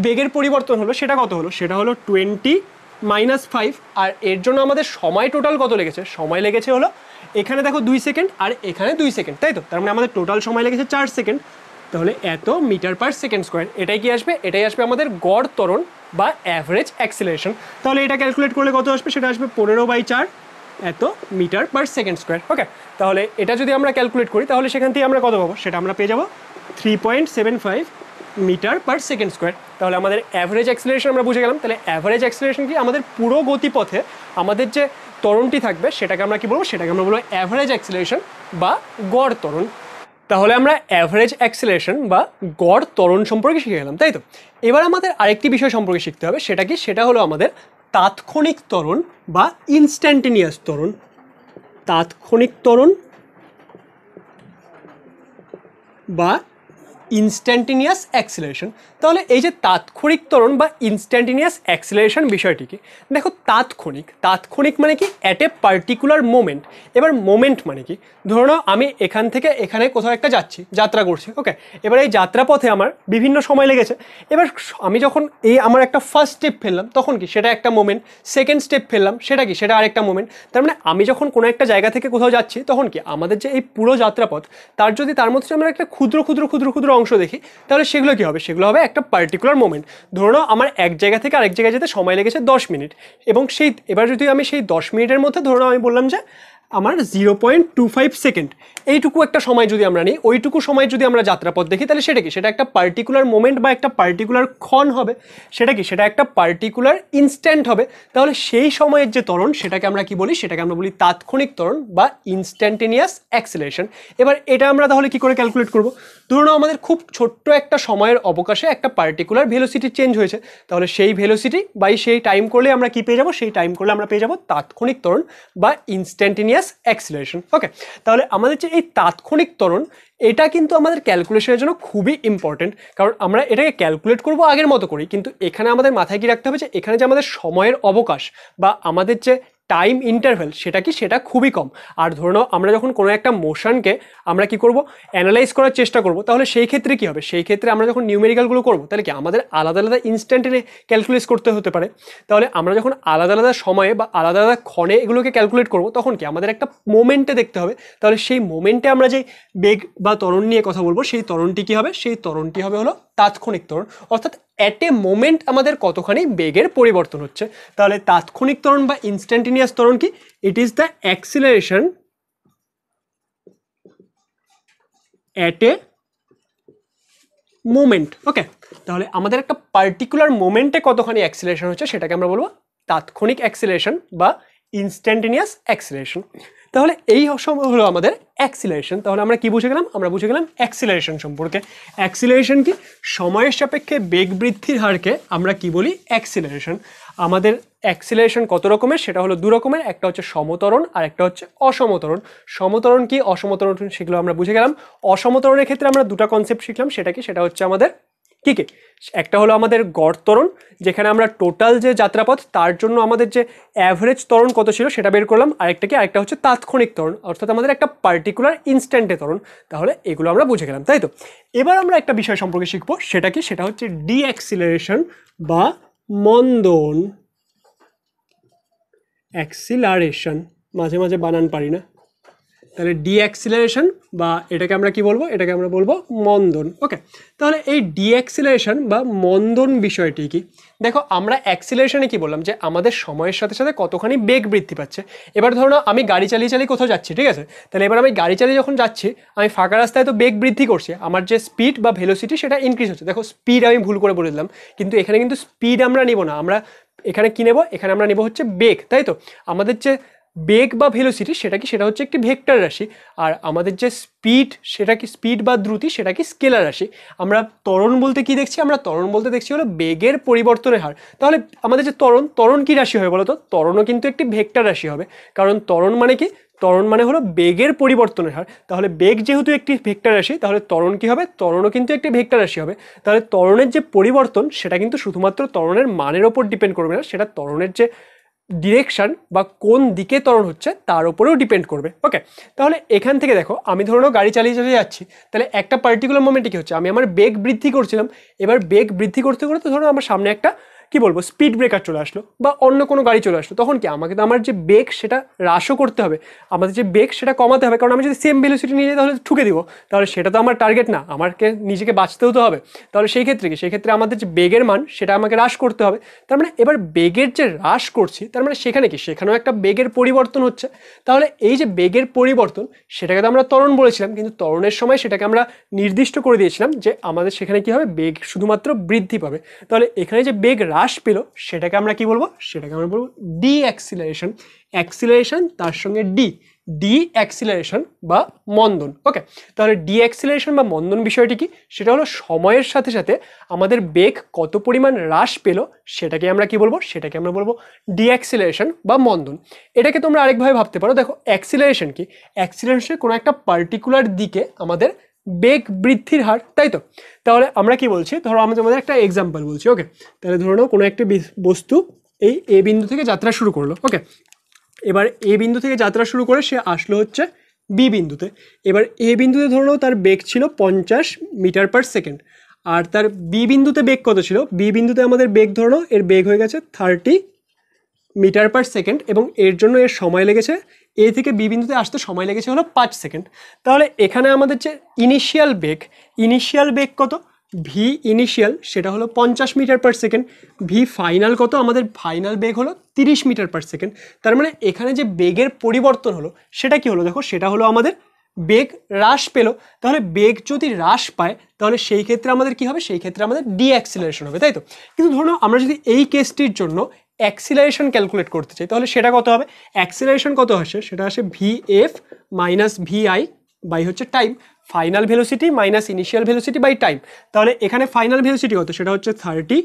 বেগের পরিবর্তন হলো সেটা কত হলো? সেটা হলো 20 - 5। আর এর জন্য আমাদের সময় টোটাল কত লেগেছে? সময় লেগেছে হলো এখানে দেখো 2 সেকেন্ড আর এখানে 2 সেকেন্ড, তাই তো? তার মানে আমাদের টোটাল সময় লেগেছে 4 সেকেন্ড। তাহলে এত মিটার পার সেকেন্ড স্কোয়ার, এটাই কি আসবে? এটাই আসবে আমাদের গড় ত্বরণ বা অ্যাভারেজ অ্যাক্সিলারেশন। তাহলে এটা ক্যালকুলেট করলে কত আসবে? সেটা আসবে 15/4 এত metre per second square. Okay, তাহলে এটা যদি আমরা ক্যালকুলেট করি তাহলে সেখান থেকে আমরা কত পাবো? সেটা আমরা পেয়ে যাবো 3.75 মিটার পার সেকেন্ড স্কোয়ার। তাহলে আমাদের অ্যাভারেজ অ্যাক্সিলারেশন আমরা বুঝে গেলাম। তাহলে অ্যাভারেজ অ্যাক্সিলারেশন কি? আমাদের পুরো গতিপথে আমাদের যে ত্বরণটি থাকবে সেটাকে আমরা কি বলবো? সেটাকে আমরা বলবো অ্যাভারেজ অ্যাক্সিলারেশন বা গড় ত্বরণ। তাহলে আমরা অ্যাভারেজ অ্যাক্সিলারেশন বা গড় ত্বরণ সম্পর্কে শিখে গেলাম, তাই তো? এবার আমাদের আরেকটি বিষয় সম্পর্কে শিখতে হবে। সেটা কি? সেটা হলো আমাদের তাৎক্ষণিক ত্বরণ বা ইনস্ট্যান্টেনিয়াস ত্বরণ। তাৎক্ষণিক ত্বরণ বা ইনস্ট্যান্টেনিয়াস অ্যাক্সিলারেশন। তাহলে এই যে তাৎক্ষণিক ত্বরণ বা ইনস্ট্যান্টেনিয়াস অ্যাক্সিলারেশন বিষয়টি কি? দেখো তাৎক্ষণিক মানে কি? At a particular moment. এবার মোমেন্ট মানে কি? ধরো নাও আমি এখান থেকে এখানে কোথাও একটা যাত্রা করছি, ওকে। এবার এই যাত্রাপথে আমার বিভিন্ন সময় লেগেছে। এবার আমি যখন এই আমার একটা ফার্স্ট স্টেপ ফেললাম তখন কি সেটা একটা মোমেন্ট, সেকেন্ড স্টেপ ফেললাম সেটা কি সেটা আরেকটা মোমেন্ট। তার মানে আমি যখন কোনো একটা জায়গা থেকে কোথাও যাচ্ছি তখন কি আমাদের যে এই পুরো যাত্রাপথ তার মধ্যে আমরা একটা ক্ষুদ্র অংশ দেখি, তাহলে সেগুলো কি হবে? সেগুলো হবে একটা পার্টিকুলার মোমেন্ট। ধরো নাও আমার এক জায়গা থেকে আরেক জায়গায় যেতে সময় লেগেছে 10 মিনিট, এবং এবার যদি আমি সেই 10 মিনিটের মধ্যে ধরো নাও আমি বললাম যে আমার 0.25 সেকেন্ড, এইটুকু একটা সময় যদি আমরা নিই, ওইটুকু সময় যদি আমরা যাত্রাপথ দেখি, তাহলে সেটা কি সেটা একটা পার্টিকুলার মোমেন্ট বা একটা পার্টিকুলার ক্ষণ হবে। সেটা কি সেটা একটা পার্টিকুলার ইনস্ট্যান্ট হবে। তাহলে সেই সময়ের যে ত্বরণ সেটাকে আমরা কি বলি? সেটাকে আমরা বলি তাৎক্ষণিক ত্বরণ বা ইনস্ট্যান্টেনিয়াস অ্যাক্সিলারেশন। এবার এটা আমরা তাহলে কি করে ক্যালকুলেট করব? ধরুন আমাদের খুব ছোট্ট একটা সময়ের অবকাশে একটা পার্টিকুলার ভেলোসিটি চেঞ্জ হয়েছে, তাহলে সেই ভেলোসিটি বাই সেই টাইম করলে আমরা কি পেয়ে যাব? সেই টাইম করলে আমরা পেয়ে যাব তাৎক্ষণিক ত্বরণ বা ইনস্ট্যান্টেনিয়াস অ্যাক্সিলারেশন, ওকে। তাহলে আমাদের যে এই তাৎক্ষণিক ত্বরণ এটা কিন্তু আমাদের ক্যালকুলেশনের জন্য খুবই ইম্পর্টেন্ট, কারণ আমরা এটাকে ক্যালকুলেট করব আগের মতো করেই, কিন্তু এখানে আমাদের মাথায় কি রাখতে হবে যে এখানে যে আমাদের সময়ের অবকাশ বা আমাদের যে টাইম ইন্টারভ্যাল সেটা খুবই কম। আর ধরে নাও আমরা যখন কোনো একটা মোশনকে আমরা কি করব? অ্যানালাইজ করার চেষ্টা করব, তাহলে সেই ক্ষেত্রে কি হবে? সেই ক্ষেত্রে আমরা যখন নিউমেরিক্যালগুলো করব তাহলে কি আমাদের আলাদা আলাদা ইনস্ট্যান্টে ক্যালকুলেট করতে হতে পারে। তাহলে আমরা যখন আলাদা আলাদা সময়ে বা আলাদা আলাদা ক্ষণে এগুলোকে ক্যালকুলেট করব তখন কি আমাদের একটা মোমেন্টে দেখতে হবে। তাহলে সেই মোমেন্টে আমরা যে বেগ বা ত্বরণ নিয়ে কথা বলবো সেই ত্বরণটি কি হবে? সেই ত্বরণটি হবে হলো তাৎক্ষণিক ত্বরণ, অর্থাৎ অ্যাট এ মোমেন্ট আমাদের কতখানি বেগের পরিবর্তন হচ্ছে। তাহলে তাৎক্ষণিক ত্বরণ বা ইনস্ট্যান্টেনিয়াস ত্বরণ কি? It is the acceleration at a moment, okay. তাহলে আমাদের একটা পার্টিকুলার মোমেন্টে কতখানি অ্যাক্সিলারেশন হচ্ছে সেটাকে আমরা বলবো তাৎক্ষণিক অ্যাক্সিলারেশন বা ইনস্ট্যান্টেনিয়াস অ্যাক্সিলারেশন। তাহলে এই হলো আমাদের অ্যাক্সিলারেশন। তাহলে আমরা কি বুঝে গেলাম? আমরা বুঝে গেলাম অ্যাক্সিলারেশন সম্পর্কে। অ্যাক্সিলারেশন কি? সময়ের সাপেক্ষে বেগ বৃদ্ধির হারকে আমরা কি বলি? অ্যাক্সিলারেশন। আমাদের অ্যাক্সিলারেশন কত রকমের? সেটা হলো দু রকমের, একটা হচ্ছে সমত্বরণ আর একটা হচ্ছে অসমত্বরণ। সমত্বরণ কি, অসমত্বরণ সেগুলো আমরা বুঝে গেলাম। অসমত্বরণের ক্ষেত্রে আমরা দুটো কনসেপ্ট শিখলাম, সেটা কি? সেটা হচ্ছে আমাদের কি কি? একটা হলো আমাদের গড় ত্বরণ, যেখানে আমরা টোটাল যে যাত্রাপথ তার জন্য আমাদের যে অ্যাভারেজ ত্বরণ কত ছিল সেটা বের করলাম। আরেকটা কি? আরেকটা হচ্ছে তাৎক্ষণিক ত্বরণ, অর্থাৎ আমাদের একটা পার্টিকুলার ইনস্ট্যান্টে ত্বরণ। তাহলে এগুলো আমরা বুঝে গেলাম, তাই তো? এবার আমরা একটা বিষয় সম্পর্কে শিখবো, সেটা কি? সেটা হচ্ছে ডিঅ্যাক্সিলারেশন বা মন্দন। অ্যাক্সিলারেশন, মাঝে মাঝে বানান পারি না। তাহলে ডিঅ্যাক্সিলারেশন বা এটাকে আমরা কি বলবো? এটাকে আমরা বলবো মন্দন, ওকে। তাহলে এই ডিঅ্যাক্সিলারেশন বা মন্দন বিষয়টি কি? দেখো আমরা অ্যাক্সিলারেশনে কি বললাম? যে আমাদের সময়ের সাথে সাথে কতখানি বেগ বৃদ্ধি পাচ্ছে। এবার ধরো না আমি গাড়ি চালিয়ে কোথাও যাচ্ছি, ঠিক আছে? তাহলে এবার আমি গাড়ি চালিয়ে যখন যাচ্ছি আমি ফাঁকা রাস্তায় তো বেগ বৃদ্ধি করছি, আমার যে স্পিড বা ভেলোসিটি সেটা ইনক্রিজ হচ্ছে। দেখো স্পিড আমি ভুল করে বলে দিলাম, কিন্তু এখানে কিন্তু স্পিড আমরা নিব না, আমরা এখানে কি নেব? এখানে আমরা নেব হচ্ছে বেগ, তাই তো? আমাদের যে বেগ বা ভেলোসিটি সেটা কি? সেটা হচ্ছে একটি ভেক্টর রাশি। আর আমাদের যে স্পিড সেটা কি? স্পিড বা দ্রুতি সেটা কি? স্কেলার রাশি। আমরা ত্বরণ বলতে কি দেখছি? আমরা ত্বরণ বলতে দেখছি হলো বেগের পরিবর্তনের হার। তাহলে আমাদের যে ত্বরণ কি রাশি হবে বলো তো? ত্বরণও কিন্তু একটি ভেক্টর রাশি হবে, কারণ ত্বরণ মানে কি? ত্বরণ মানে হলো বেগের পরিবর্তনের হার। তাহলে বেগ যেহেতু একটি ভেক্টর রাশি, তাহলে ত্বরণ কি হবে? ত্বরণও কিন্তু একটি ভেক্টর রাশি হবে। তাহলে ত্বরণের যে পরিবর্তন সেটা কিন্তু শুধুমাত্র ত্বরণের মানের ওপর ডিপেন্ড করবে না, সেটা ত্বরণের যে ডিরেকশন বা কোন দিকে ত্বরণ হচ্ছে তার উপরেও ডিপেন্ড করবে, ওকে। তাহলে এখান থেকে দেখো আমি ধরো গাড়ি চালিয়ে যাচ্ছি, তাহলে একটা পার্টিকুলার মোমেন্টে কি হচ্ছে? আমি আমার বেগ বৃদ্ধি করছিলাম। এবার বেগ বৃদ্ধি করতে করতে ধরো আমার সামনে একটা কি বলবো স্পিড ব্রেকার চলে আসলো বা অন্য কোনো গাড়ি চলে আসলো, তখন কি আমাকে তো আমার যে বেগ সেটা হ্রাসও করতে হবে, আমাদের যে বেগ সেটা কমাতে হবে, কারণ আমি যদি সেম ভেলোসিটি নিয়ে যাই তাহলে ঠুকে দিব, তাহলে সেটা তো আমার টার্গেট না, আমাকে নিজেকে বাঁচতেও তো হবে। তাহলে সেই ক্ষেত্রে কি? সেই ক্ষেত্রে আমাদের যে বেগের মান সেটা আমাকে হ্রাস করতে হবে। তার মানে এবার বেগের যে হ্রাস করছি তার মানে সেখানে কি? সেখানেও একটা বেগের পরিবর্তন হচ্ছে। তাহলে এই যে বেগের পরিবর্তন সেটাকে তো আমরা ত্বরণ বলেছিলাম, কিন্তু ত্বরণের সময় সেটাকে আমরা নির্দিষ্ট করে দিয়েছিলাম যে আমাদের সেখানে কি হবে? বেগ শুধুমাত্র বৃদ্ধি পাবে। তাহলে এখানে যে বেগ হ্রাস পেল সেটাকে আমরা কি বলবো? সেটাকে আমরা বলবো ডি অ্যাক্সিলারেশন। অ্যাক্সিলারেশন তার সঙ্গে ডি অ্যাক্সিলারেশন বা মন্দন, ওকে। তাহলে ডি অ্যাক্সিলারেশন বা মন্দন বিষয়টি কি? সেটা হলো সময়ের সাথে সাথে আমাদের বেগ কত পরিমাণ হ্রাস পেল সেটাকে আমরা কি বলবো? সেটাকে আমরা বলবো ডি অ্যাক্সিলারেশন বা মন্দন। এটাকে তোমরা আরেকভাবে ভাবতে পারো, দেখো অ্যাক্সিলারেশন কি? অ্যাক্সিলারেশন কোনো একটা পার্টিকুলার দিকে আমাদের বেগ বৃদ্ধির হার, তাই তো? তাহলে আমরা কি বলছি, ধরো আমি তোমাদের একটা এক্সাম্পল বলছি, ওকে? তাহলে ধরে নাও কোনো একটা বস্তু এই এ বিন্দু থেকে যাত্রা শুরু করলো, ওকে? এবার এ বিন্দু থেকে যাত্রা শুরু করে সে আসলো হচ্ছে বি বিন্দুতে। এবার এ বিন্দুতে ধরে নাও তার বেগ ছিল 50 মিটার পার সেকেন্ড, আর তার বি বিন্দুতে বেগ কত ছিল? বি বিন্দুতে আমাদের বেগ ধরে নাও এর বেগ হয়ে গেছে 30 মিটার পার সেকেন্ড, এবং এর জন্য এর সময় লেগেছে, এ থেকে বি বিন্দুতে আসতে সময় লেগেছে হলো 5 সেকেন্ড। তাহলে এখানে আমাদের যে ইনিশিয়াল বেগ কত? ভি ইনিশিয়াল সেটা হলো 50 metre per second. V final কত? আমাদের ফাইনাল বেগ হলো 30 মিটার পার সেকেন্ড। তার মানে এখানে যে বেগের পরিবর্তন হলো সেটা কি হলো? দেখো, সেটা হলো আমাদের বেগ হ্রাস পেল। তাহলে বেগ যদি হ্রাস পায় তাহলে সেই ক্ষেত্রে আমাদের কি হবে? সেই ক্ষেত্রে আমাদের ডিঅ্যাক্সিলারেশন হবে, তাই তো? কিন্তু ধরুন আমরা যদি এই কেসটির জন্য অ্যাক্সিলারেশন ক্যালকুলেট করতে চাই তাহলে সেটা কত হবে? অ্যাক্সিলারেশন কত আসে? সেটা আসে v f minus v i by হচ্ছে time, final velocity minus initial velocity by time. তাহলে এখানে ফাইনাল ভেলোসিটি কত? সেটা হচ্ছে 30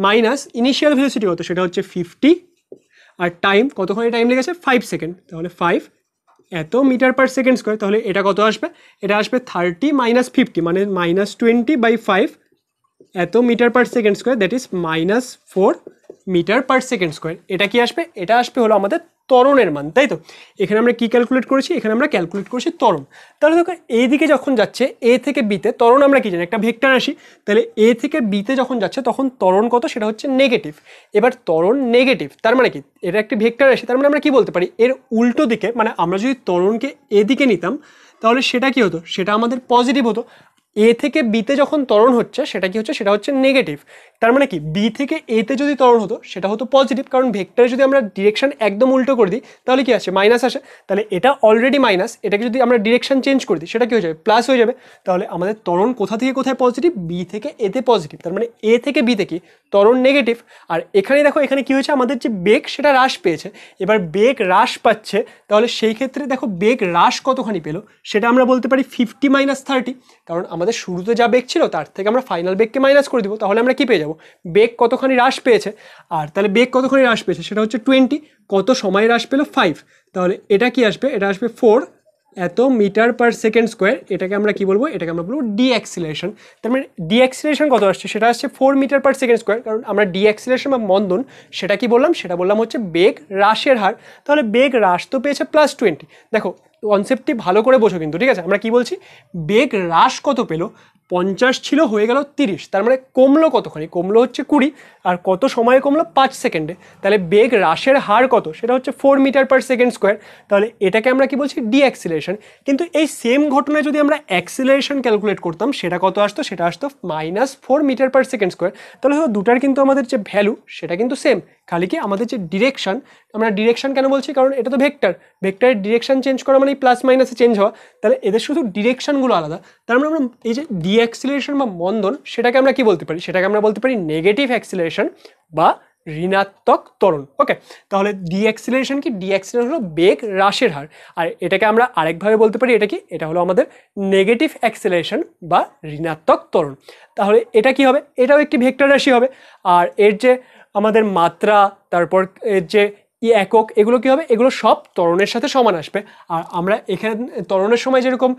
মাইনাস ইনিশিয়াল ভেলোসিটি কত? সেটা হচ্ছে 50, আর টাইম কতক্ষণ টাইম লেগেছে? 5 সেকেন্ড। তাহলে 5 এত মিটার পার সেকেন্ড স্কোয়ার। তাহলে এটা কত আসবে? এটা আসবে 30 মাইনাস 50 মানে -20/5 এত metre per second square, that is -4 metre per second square. এটা কি আসবে? এটা আসবে হলো আমাদের ত্বরণের মান, তাই তো? এখানে আমরা কি ক্যালকুলেট করেছি? এখানে আমরা ক্যালকুলেট করেছি ত্বরণ। তাহলে দেখো এই দিকে যখন যাচ্ছে এ থেকে বিতে, ত্বরণ আমরা কি জানি? একটা ভেক্টর রাশি। তাহলে এ থেকে বিতে যখন যাচ্ছে তখন ত্বরণ কত? সেটা হচ্ছে নেগেটিভ। এবার ত্বরণ নেগেটিভ তার মানে কি? এটা একটি ভেক্টর রাশি, তার মানে আমরা কি বলতে পারি? এর উল্টো দিকে, মানে আমরা যদি ত্বরণকে এদিকে নিতাম তাহলে সেটা কি হতো? সেটা আমাদের পজিটিভ হতো। এ থেকে বিতে যখন ত্বরণ হচ্ছে সেটা কি হচ্ছে? সেটা হচ্ছে নেগেটিভ। তার মানে কি? বি থেকে এতে যদি ত্বরণ হতো সেটা হতো পজিটিভ, কারণ ভেক্টরে যদি আমরা ডিরেকশন একদম উল্টো করে দিই তাহলে কি আসে? মাইনাস আসে। তাহলে এটা অলরেডি মাইনাস, এটাকে যদি আমরা ডিরেকশন চেঞ্জ করে দিই সেটা কি হয়ে যাবে? প্লাস হয়ে যাবে। তাহলে আমাদের ত্বরণ কোথা থেকে কোথায় পজিটিভ? বি থেকে এতে পজিটিভ। তার মানে এ থেকে বিতে কি? ত্বরণ নেগেটিভ। আর এখানে দেখো, এখানে কি হয়েছে? আমাদের যে বেগ সেটা হ্রাস পেয়েছে। এবার বেগ হ্রাস পাচ্ছে, তাহলে সেই ক্ষেত্রে দেখো বেগ হ্রাস কতখানি পেলো? সেটা আমরা বলতে পারি 50 মাইনাস 30, কারণ আমাদের শুরুতে যা বেগ ছিল তার থেকে আমরা ফাইনাল বেগকে মাইনাস করে দিব। তাহলে আমরা কি পেয়ে যাব? বেগ কতখানি হ্রাস পেয়েছে। আর তাহলে বেগ কতখানি হ্রাস পেয়েছে? সেটা হচ্ছে 20। কত সময় হ্রাস পেলো? 5। তাহলে এটা কি আসবে? এটা আসবে 4 এত মিটার পার সেকেন্ড স্কোয়ার। এটাকে আমরা কি বলবো? এটাকে আমরা বলবো ডিঅ্যাক্সিলারেশন। তার মানে ডিঅ্যাক্সিলারেশন কত আসছে? সেটা আসছে 4 মিটার পার সেকেন্ড স্কোয়ার, কারণ আমরা ডিঅ্যাক্সিলারেশন বা মন্দন সেটা কি বললাম? সেটা বললাম হচ্ছে বেগ হ্রাসের হার। তাহলে বেগ হ্রাস তো পেয়েছে +20। দেখো কনসেপ্টটি ভালো করে বোঝো কিন্তু, ঠিক আছে? আমরা কি বলছি? বেগ হ্রাস কত পেলো? 50 ছিল, হয়ে গেল 30। তার মানে কমলো কতখানি? কমলো হচ্ছে 20। আর কত সময়ে কমলো? 5 সেকেন্ডে। তাহলে বেগ হ্রাসের হার কত? সেটা হচ্ছে 4 মিটার পার সেকেন্ড স্কোয়ার। তাহলে এটাকে আমরা কি বলছি? ডিঅ্যাক্সিলারেশন। কিন্তু এই সেম ঘটনায় যদি আমরা অ্যাক্সিলারেশন ক্যালকুলেট করতাম সেটা কত আসতো? সেটা আসতো -4 মিটার পার সেকেন্ড স্কোয়ার। তাহলে দুটার কিন্তু আমাদের যে ভ্যালু সেটা কিন্তু সেম, খালি কি আমাদের যে ডিরেকশন, আমরা ডিরেকশন কেন বলছি? কারণ এটা তো ভেক্টর, ভেক্টরের ডিরেকশন চেঞ্জ করা মানে প্লাস মাইনাসে চেঞ্জ হওয়া। তাহলে এদের শুধু ডিরেকশনগুলো আলাদা। তার মানে আমরা এই যে ডিঅ্যাক্সিলারেশন বা মন্দন সেটাকে আমরা কি বলতে পারি? সেটাকে আমরা বলতে পারি নেগেটিভ অ্যাক্সিলারেশন বা ঋণাত্মক ত্বরণ। ওকে, তাহলে ডিঅ্যাক্সিলারেশন কি? ডিঅ্যাক্সিলারেশন হলো বেগ হ্রাসের হার। আর এটাকে আমরা আরেকভাবে বলতে পারি, এটা কি? এটা হলো আমাদের নেগেটিভ অ্যাক্সিলারেশন বা ঋণাত্মক ত্বরণ। তাহলে এটা কি হবে? এটাও একটি ভেক্টর রাশি হবে। আর এর যে আমাদের মাত্রা, তারপর এর যে একক, এগুলো কি হবে? এগুলো সব ত্বরণের সাথে সমান আসবে। আর আমরা এখানে ত্বরণের সময় যেরকম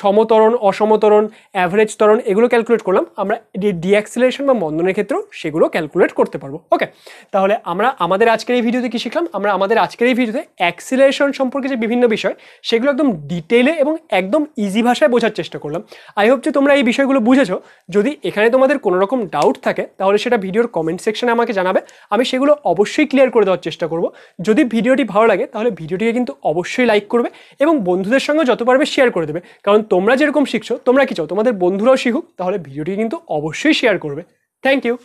সমত্বরণ, অসমত্বরণ, অ্যাভারেজ ত্বরণ এগুলো ক্যালকুলেট করলাম, আমরা ডিঅ্যাক্সিলারেশন বা মন্দনের ক্ষেত্রেও সেগুলো ক্যালকুলেট করতে পারবো। ওকে, তাহলে আমরা আমাদের আজকের এই ভিডিওতে কি শিখলাম? আমরা আমাদের আজকের এই ভিডিওতে অ্যাক্সিলারেশন সম্পর্কে যে বিভিন্ন বিষয় সেগুলো একদম ডিটেলে এবং একদম ইজি ভাষায় বোঝার চেষ্টা করলাম। আই হোপ যে তোমরা এই বিষয়গুলো বুঝেছো। যদি এখানে তোমাদের কোনো রকম ডাউট থাকে তাহলে সেটা ভিডিওর কমেন্ট সেকশনে আমাকে জানাবে, আমি সেগুলো অবশ্যই ক্লিয়ার করে দেওয়ার চেষ্টা করব। যদি ভিডিওটি ভালো লাগে তাহলে ভিডিওটিকে কিন্তু অবশ্যই লাইক করবে এবং বন্ধুদের সঙ্গে যত পারবে শেয়ার করে দেবে, কারণ তোমরা যেরকম শিখছো তোমরা কি চাও তোমাদের বন্ধুরাও শিখুক, তাহলে ভিডিওটি কিন্তু অবশ্যই শেয়ার করবে। Thank you.